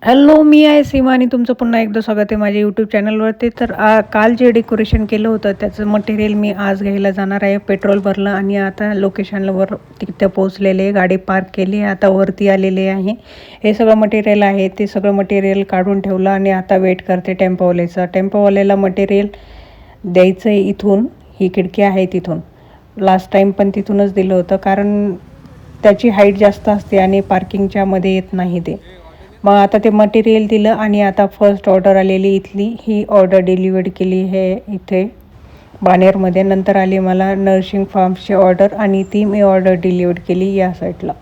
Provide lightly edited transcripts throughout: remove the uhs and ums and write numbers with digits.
Hello, मी आहे सीमा आणि तुमचं पुन्हा एकदा स्वागत आहे माझ्या यूट्यूब चॅनलवरती. तर काल जे डेकोरेशन केलं होतं त्याचं मटेरियल मी आज घ्यायला जाणार आहे. पेट्रोल भरलं आणि आता लोकेशनवर तिथं पोहोचलेले आहे. गाडी पार्क केली आहे. आता वरती आलेले आहे. हे सगळं मटेरियल आहे ते सगळं मटेरियल काढून ठेवलं आणि आता वेट करते टेम्पोवाल्याचं. टेम्पोवाल्याला मटेरियल द्यायचं आहे इथून. ही खिडकी आहे तिथून. लास्ट टाईम पण तिथूनच दिलं होतं कारण त्याची हाईट जास्त असते आणि पार्किंगच्या मध्ये येत नाही ते. मग आता ते मटेरियल दिलं आणि आता फर्स्ट ऑर्डर आलेली इथली ही ऑर्डर डिलिव्हर्ड केली आहे इथे बाणेरमध्ये. नंतर आली मला नर्सिंग फार्म्सची ऑर्डर आणि ती मी ऑर्डर डिलिव्हर्ड केली या साईडला.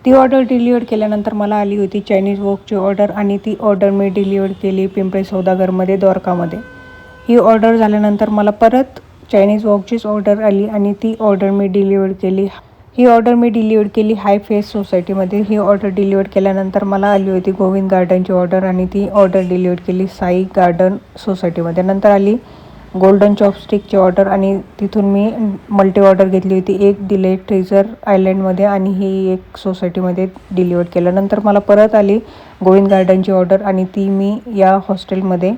ती ऑर्डर डिलिव्हर्ड केल्यानंतर मला आली होती चायनीज वॉकची ऑर्डर आणि ती ऑर्डर मी डिलिव्हर्ड केली पिंपळे सौदागरमध्ये द्वारकामध्ये. ही ऑर्डर झाल्यानंतर मला परत चायनीज वॉकचीच ऑर्डर आली आणि ती ऑर्डर मी डिलिव्हर्ड केली. ही ऑर्डर मी डिलिव्हर्ड केली हाय फेस सोसायटीमध्ये. ही ऑर्डर डिलिव्हर्ड केल्यानंतर मला आली होती गोविंद गार्डनची ऑर्डर आणि ती ऑर्डर डिलिव्हर्ड केली साई गार्डन सोसायटीमध्ये. नंतर आली गोल्डन चॉपस्टिकची ऑर्डर आणि तिथून मी मल्टी ऑर्डर घेतली होती. एक दिले ट्रेझर आयलँडमध्ये आणि ही एक सोसायटीमध्ये डिलिव्हर्ड केलं. नंतर मला परत आली गोविंद गार्डनची ऑर्डर आणि ती मी या हॉस्टेलमध्ये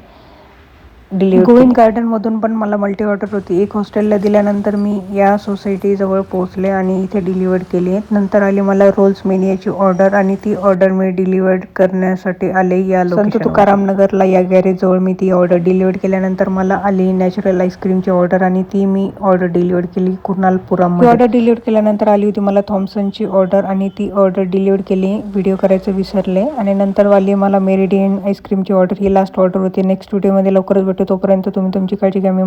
गोविंद गार्डनमधून पण मला मल्टी ऑर्डर होती. एक हॉस्टेलला दिल्यानंतर मी या सोसायटीजवळ पोहोचले आणि इथे डिलिव्हर्ड केली. नंतर आली मला रोल्स मेनियाची ऑर्डर आणि ती ऑर्डर मी डिलिव्हर्ड करण्यासाठी आले या संत तुकाराम नगरला या गॅरेजजवळ मी ती ऑर्डर डिलिव्हर्ड केल्यानंतर मला आली नॅचरल आईस्क्रीमची ऑर्डर आणि ती मी ऑर्डर डिलिव्हर्ड केली कुर्नालपुरम. ऑर्डर डिलिव्हर्ड केल्यानंतर आली होती मला थॉम्सनची ऑर्डर आणि ती ऑर्डर डिलिव्हर्ड केली. व्हिडिओ करायचं विसरले. आणि नंतर आली मला मेरिडियन आईस्क्रीमची ऑर्डर. ही लास्ट ऑर्डर होती. नेक्स्ट व्हिडिओमध्ये लवकरच भेटू. तोपर्यंत तुम्ही तुमची काळजी घ्या. मी